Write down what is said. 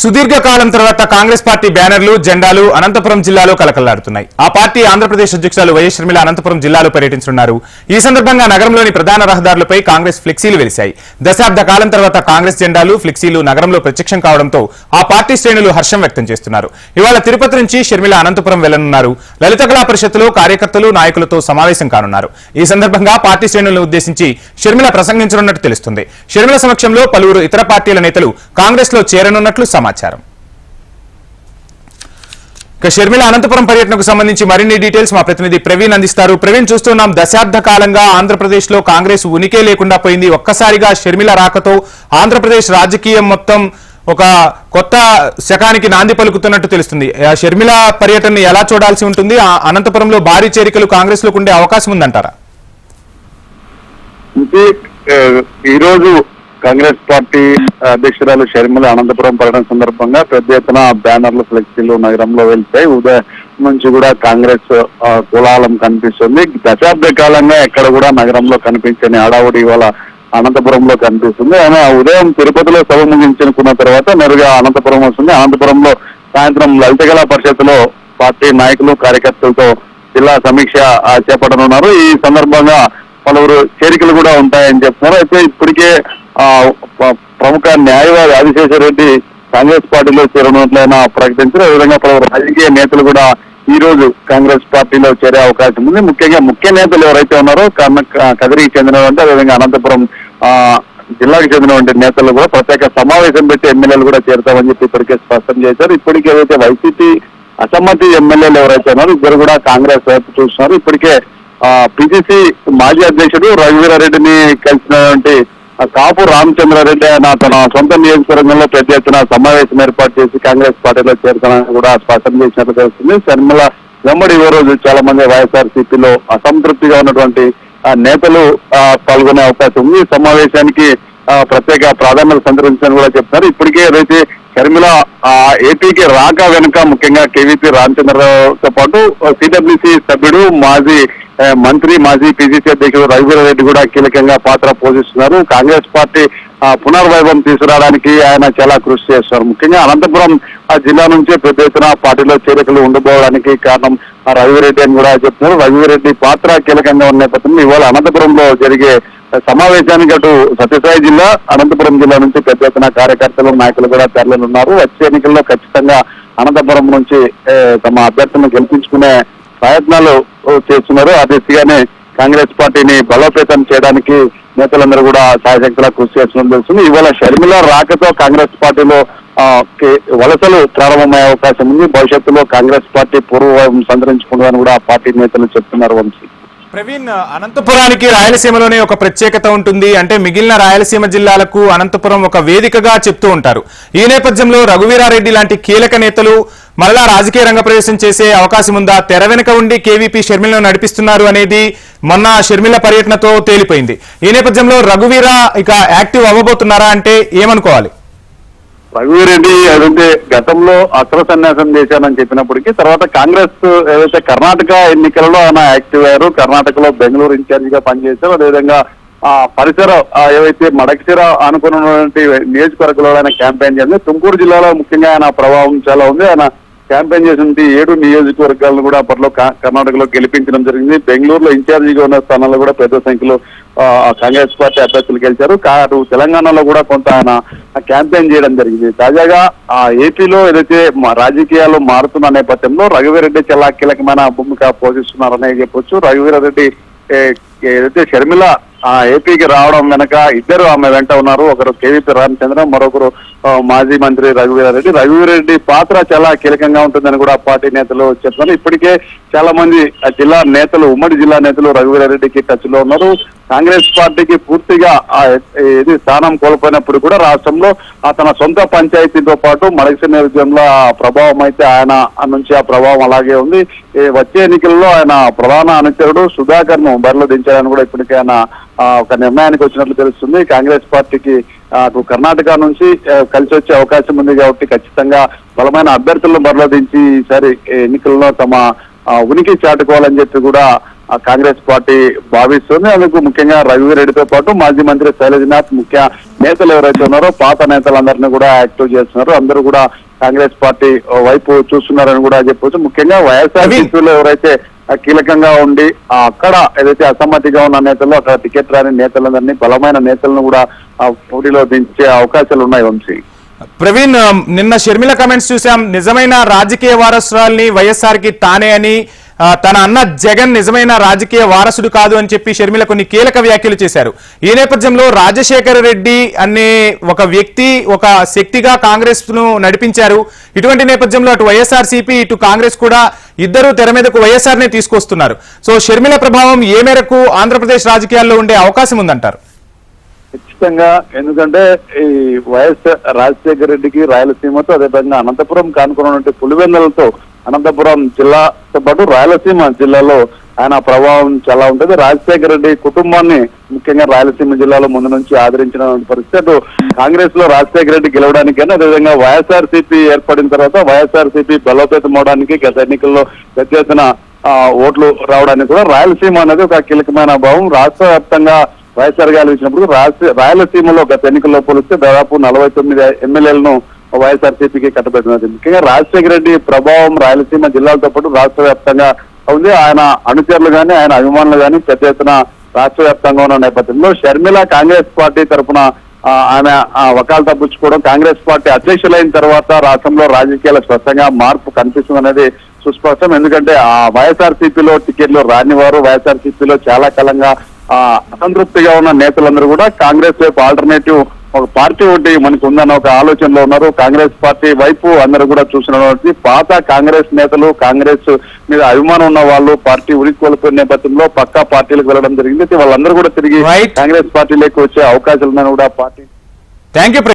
సుదీర్ఘకాలం తర్వాత కాంగ్రెస్ పార్టీ బ్యానర్లు జెండాలు అనంతపురం జిల్లాలో కలకల్లాడుతున్నాయి. ఆ పార్టీ ఆంధ్రప్రదేశ్ అధ్యక్షురాలు వైఎస్ షర్మిల అనంతపురం జిల్లాలో పర్యటించనున్నారు. ఈ సందర్భంగా నగరంలోని ప్రధాన రహదారులపై కాంగ్రెస్ ఫ్లెక్సీలు వెలిశాయి. దశాబ్ద కాలం తర్వాత కాంగ్రెస్ జెండాలు ఫ్లెక్సీలు నగరంలో ప్రత్యక్షం కావడంతో ఆ పార్టీ శ్రేణులు హర్షం వ్యక్తం చేస్తున్నారు. ఇవాళ తిరుపతి నుంచి షర్మిల అనంతపురం వెళ్లనున్నారు. లలిత కళా పరిషత్తులో కార్యకర్తలు నాయకులతో సమావేశం కానున్నారు. ఈ సందర్భంగా పార్టీ శ్రేణులను ఉద్దేశించి షర్మిల ప్రసంగించనున్నట్టు తెలుస్తుంది. షర్మిల సమక్షంలో పలువురు ఇతర పార్టీల నేతలు కాంగ్రెస్ లో చేరనున్నట్లు సమాచారం. షర్మిల అనంతపురం పర్యటనకు సంబంధించి మరిన్ని డీటెయిల్స్ మా ప్రతినిధి ప్రవీణ్ అందిస్తారు. ప్రవీణ్, చూస్తున్నాం దశాబ్ద కాలంగా ఆంధ్రప్రదేశ్ లో కాంగ్రెస్ ఉనికే లేకుండా పోయింది. ఒక్కసారిగా షర్మిల రాకతో ఆంధ్రప్రదేశ్ రాజకీయం మొత్తం ఒక కొత్త శకానికి నాంది పలుకుతున్నట్టు తెలుస్తుంది. షర్మిల పర్యటనని ఎలా చూడాల్సి ఉంటుంది? అనంతపురంలో భారీ చేరికలు కాంగ్రెస్ లోకి ఉండే అవకాశం ఉందంటారా? ఈ రోజు కాంగ్రెస్ పార్టీ అధ్యక్షురాలు షర్మిల అనంతపురం పర్యటన సందర్భంగా పెద్ద ఎత్తున బ్యానర్లు ఫ్లెక్సీలు నగరంలో వెళ్తాయి. ఉదయం నుంచి కూడా కాంగ్రెస్ కోలాహలం కనిపిస్తుంది. దశాబ్ద కాలంగా ఎక్కడ కూడా నగరంలో కనిపించని హడావుడి ఇవాళ అనంతపురంలో కనిపిస్తుంది. ఆయన ఉదయం తిరుపతిలో సభ ముగించుకున్న తర్వాత నేరుగా అనంతపురం వస్తుంది. అనంతపురంలో సాయంత్రం లలిత కళా పరిషత్తులో పార్టీ నాయకులు కార్యకర్తలతో జిల్లా సమీక్ష చేపట్టనున్నారు. ఈ సందర్భంగా పలువురు చేరికలు కూడా ఉంటాయని చెప్తున్నారు. అయితే ఇప్పటికే ప్రముఖ న్యాయవాది ఆదిశేషరెడ్డి కాంగ్రెస్ పార్టీలో చేరనున్నట్లయినా ప్రకటించారు. అదేవిధంగా పలువురు రాజకీయ నేతలు కూడా ఈ రోజు కాంగ్రెస్ పార్టీలో చేరే అవకాశం ఉంది. ముఖ్యంగా ముఖ్య నేతలు ఎవరైతే ఉన్నారో కదిరికి చెందినటువంటి అదేవిధంగా అనంతపురం జిల్లాకు చెందినటువంటి నేతలు కూడా ప్రత్యేక సమావేశం పెట్టి ఎమ్మెల్యేలు కూడా చేరుతామని చెప్పి ఇప్పటికే స్పష్టం చేశారు. ఇప్పటికే ఏదైతే వైసీపీ అసమ్మతి ఎమ్మెల్యేలు ఎవరైతే ఉన్నారో ఇద్దరు కూడా కాంగ్రెస్ వైపు చూస్తున్నారు. ఇప్పటికే పిసిసి మాజీ అధ్యక్షుడు రఘువీరారెడ్డిని కలిసినటువంటి కాపు రామచంద్రారెడ్డి ఆయన తన సొంత నియోజకవర్గంలో పెద్ద ఎత్తున సమావేశం ఏర్పాటు చేసి కాంగ్రెస్ పార్టీలో చేరుతానని కూడా స్పష్టం చేసినట్టు తెలుస్తుంది. షర్మిల వెంబడి ఈ రోజు చాలా మంది వైఎస్ఆర్సీపీలో అసంతృప్తిగా ఉన్నటువంటి నేతలు పాల్గొనే అవకాశం ఉంది. ఈ సమావేశానికి ప్రత్యేక ప్రాధాన్యత సంతరించాలని కూడా చెప్తున్నారు. ఇప్పటికే ఏదైతే షర్మిల ఏపీకి రాక వెనుక ముఖ్యంగా కేవీపీ రామచంద్రరావుతో పాటు సిడబ్ల్యూసీ సభ్యుడు మాజీ మంత్రి మాజీ పిసిసి అధ్యక్షుడు రఘువీరారెడ్డి కూడా కీలకంగా పాత్ర పోషిస్తున్నారు. కాంగ్రెస్ పార్టీ పునర్వైభవం తీసుకురావడానికి ఆయన చాలా కృషి చేస్తున్నారు. ముఖ్యంగా అనంతపురం జిల్లా నుంచే పెద్ద ఎత్తున పార్టీలో చేరికలు ఉండబోవడానికి కారణం రఘువీరెడ్డి అని కూడా చెప్తున్నారు. రఘువీరెడ్డి పాత్ర కీలకంగా ఉన్న నేపథ్యంలో ఇవాళ అనంతపురంలో జరిగే సమావేశానికి అటు సత్యసాయి జిల్లా అనంతపురం జిల్లా నుంచి పెద్ద ఎత్తున కార్యకర్తలు నాయకులు కూడా తరలినున్నారు. వచ్చే ఎన్నికల్లో ఖచ్చితంగా అనంతపురం నుంచి తమ అభ్యర్థులను గెలిపించుకునే ప్రయత్నాలు చేస్తున్నారు. ఆ దిశగానే కాంగ్రెస్ పార్టీని బలోపేతం చేయడానికి నేతలందరూ కూడా సాయశక్తిలా కృషి చేస్తున్నట్టు తెలుస్తుంది. ఇవాళ షర్మిల రాకతో కాంగ్రెస్ పార్టీలో వలసలు ప్రారంభమయ్యే అవకాశం ఉంది. భవిష్యత్తులో కాంగ్రెస్ పార్టీ పూర్వవైభవం సంతరించుకుంటుందని కూడా ఆ పార్టీ నేతలు చెప్తున్నారు. వంశీ, ప్రవీణ్, అనంతపురానికి రాయలసీమలోనే ఒక ప్రత్యేకత ఉంటుంది. అంటే మిగిలిన రాయలసీమ జిల్లాలకు అనంతపురం ఒక వేదికగా చెప్తూ ఉంటారు. ఈ నేపథ్యంలో రఘువీరారెడ్డి లాంటి కీలక నేతలు మరలా రాజకీయ రంగ ప్రవేశం చేసే అవకాశం ఉందా? తెర వెనుక ఉండి కేవీపీ షర్మిలను నడిపిస్తున్నారు అనేది మొన్న షర్మిల పర్యటనతో తేలిపోయింది. ఈ నేపథ్యంలో రఘువీర ఇక యాక్టివ్ అవ్వబోతున్నారా అంటే ఏమనుకోవాలి? రఘువీరెడ్డి ఏదైతే గతంలో అస్త్ర సన్యాసం చేశానని చెప్పినప్పటికీ తర్వాత కాంగ్రెస్ ఏదైతే కర్ణాటక ఎన్నికలలో ఆయన యాక్టివ్ అయ్యారు. కర్ణాటకలో బెంగళూరు ఇన్ఛార్జ్ గా పనిచేశారు. అదేవిధంగా పరిసర ఏవైతే మడకశిర అనుకున్నటువంటి నియోజకవర్గంలో ఆయన క్యాంపెయిన్ చేసింది. తుమ్కూరు జిల్లాలో ముఖ్యంగా ఆయన ప్రభావం చాలా ఉంది. ఆయన క్యాంపెయిన్ చేసినటువంటి 7 నియోజకవర్గాలను కూడా అప్పట్లో కర్ణాటకలో గెలిపించడం జరిగింది. బెంగళూరులో ఇన్ఛార్జిగా ఉన్న స్థానాల్లో కూడా పెద్ద సంఖ్యలో కాంగ్రెస్ పార్టీ అభ్యర్థులు గెలిచారు. తెలంగాణలో కూడా కొంత ఆయన క్యాంపెయిన్ చేయడం జరిగింది. తాజాగా ఏపీలో ఏదైతే రాజకీయాలు మారుతున్న నేపథ్యంలో రఘువీరారెడ్డి చాలా కీలకమైన భూమిక పోషిస్తున్నారనే చెప్పొచ్చు. రఘువీరారెడ్డి ఏదైతే షర్మిల ఏపీకి రావడం వెనక ఇద్దరు ఆమె వెంట ఉన్నారు. ఒకరు కేవీపీ రామచంద్ర, మరొకరు మాజీ మంత్రి రఘువీరారెడ్డి. రఘువీరారెడ్డి పాత్ర చాలా కీలకంగా ఉంటుందని కూడా పార్టీ నేతలు చెప్తున్నారు. ఇప్పటికే చాలా మంది జిల్లా నేతలు ఉమ్మడి జిల్లా నేతలు రఘువీరారెడ్డికి టచ్ లో ఉన్నారు. కాంగ్రెస్ పార్టీకి పూర్తిగా ఇది స్థానం కోల్పోయినప్పుడు కూడా రాష్ట్రంలో తన సొంత పంచాయతీతో పాటు మడకశిర నియోజకవర్గంలో ప్రభావం అయితే ఆయన నుంచి ఆ ప్రభావం అలాగే ఉంది. వచ్చే ఎన్నికల్లో ఆయన ప్రధాన అనుచరుడు సుధాకర్ ను బరిలో దించాలని కూడా ఇప్పటికే ఆయన ఒక నిర్ణయానికి వచ్చినట్లు తెలుస్తుంది. కాంగ్రెస్ పార్టీకి కర్ణాటక నుంచి కలిసి వచ్చే అవకాశం ఉంది కాబట్టి ఖచ్చితంగా బలమైన అభ్యర్థులను బరిలో దించి ఈసారి ఎన్నికల్లో తమ ఉనికి చాటుకోవాలని చెప్పి కూడా కాంగ్రెస్ పార్టీ భావిస్తుంది. అందుకు ముఖ్యంగా రఘువీరెడ్డితో పాటు మాజీ మంత్రి శైలజనాథ్ ముఖ్య నేతలు ఎవరైతే ఉన్నారో పాత నేతలందరినీ కూడా యాక్టివ్ చేస్తున్నారు. అందరూ కూడా కాంగ్రెస్ పార్టీ వైపు చూస్తున్నారని కూడా చెప్పొచ్చు. ముఖ్యంగా వైఎస్ఆర్సీపీలో ఎవరైతే కీలకంగా ఉండి అక్కడ ఏదైతే అసమ్మతిగా ఉన్న నేతలు అక్కడ టికెట్ రాని నేతలందరినీ బలమైన నేతలను కూడా పోటీలో దించే అవకాశాలు ఉన్నాయి. వంశీ, ప్రవీణ్, నిన్న షర్మిల కమెంట్స్ చూసాం. నిజమైన రాజకీయ వారసురాల్ని వైఎస్ఆర్ కి తానే అని, తన అన్న జగన్ నిజమైన రాజకీయ వారసుడు కాదు అని చెప్పి షర్మిల కొన్ని కీలక వ్యాఖ్యలు చేశారు. ఈ నేపథ్యంలో రాజశేఖర రెడ్డి అనే ఒక వ్యక్తి ఒక శక్తిగా కాంగ్రెస్ ను నడిపించారు. ఇటువంటి నేపథ్యంలో అటు వైఎస్ఆర్సీపీ ఇటు కాంగ్రెస్ కూడా ఇద్దరు తెర మీదకు వైఎస్ఆర్ నే తీసుకొస్తున్నారు. సో షర్మిల ప్రభావం ఏ మేరకు ఆంధ్రప్రదేశ్ రాజకీయాల్లో ఉండే అవకాశం ఉందంటారు? ఖచ్చితంగా, ఎందుకంటే ఈ వైఎస్ రాజశేఖర రెడ్డికి రాయలసీమతో అదేవిధంగా అనంతపురం కానుకున్నటువంటి పులివెందులతో అనంతపురం జిల్లాతో పాటు రాయలసీమ జిల్లాలో ఆయన ప్రభావం చాలా ఉంటుంది. రాజశేఖర రెడ్డి కుటుంబాన్ని ముఖ్యంగా రాయలసీమ జిల్లాలో ముందు నుంచి ఆదరించిన పరిస్థితి కాంగ్రెస్ లో రాజశేఖర రెడ్డి గెలవడానికి కానీ అదేవిధంగా వైఎస్ఆర్సీపీ ఏర్పడిన తర్వాత వైఎస్ఆర్సీపీ బలోపేతం అవడానికి గత ఎన్నికల్లో పెద్ద ఎత్తున ఓట్లు రావడానికి కూడా రాయలసీమ అనేది ఒక కీలకమైన భావం. రాష్ట్ర వ్యాప్తంగా వైఎస్ఆర్ గారు ఇచ్చినప్పుడు రాయలసీమలో గత ఎన్నికల్లో పోలిస్తే దాదాపు 49 ఎమ్మెల్యేలను వైఎస్ఆర్సీపీకి కట్టబెట్టినది. ముఖ్యంగా రాజశేఖర రెడ్డి ప్రభావం రాయలసీమ జిల్లాలతో పాటు రాష్ట్ర వ్యాప్తంగా ఉంది. ఆయన అనుచరులు కానీ ఆయన అభిమానులు కానీ పెద్ద ఎత్తున రాష్ట్ర వ్యాప్తంగా ఉన్న నేపథ్యంలో షర్మిల కాంగ్రెస్ పార్టీ తరఫున ఆమె వకాలతా పుచ్చుకోవడం, కాంగ్రెస్ పార్టీ అధ్యక్షులైన తర్వాత రాష్ట్రంలో రాజకీయాల స్పష్టంగా మార్పు కనిపిస్తుంది అనేది సుస్పష్టం. ఎందుకంటే ఆ వైఎస్ఆర్సీపీలో టికెట్లు రాని వారు వైఎస్ఆర్సీపీలో చాలా కాలంగా అసంతృప్తిగా ఉన్న నేతలందరూ కూడా కాంగ్రెస్ వైపు ఆల్టర్నేటివ్ ఒక పార్టీ ఒకటి మనకు ఉందన్న ఒక ఆలోచనలో ఉన్నారు. కాంగ్రెస్ పార్టీ వైపు అందరూ కూడా చూసినటువంటి పాత కాంగ్రెస్ నేతలు, కాంగ్రెస్ మీద అభిమానం ఉన్న వాళ్ళు పార్టీ ఉనికి కోల్పోయిన నేపథ్యంలో పక్కా పార్టీలకు వెళ్ళడం జరిగింది. వాళ్ళందరూ కూడా తిరిగి కాంగ్రెస్ పార్టీలోకి వచ్చే అవకాశాలు ఉన్నాయని కూడా పార్టీ. Thank you.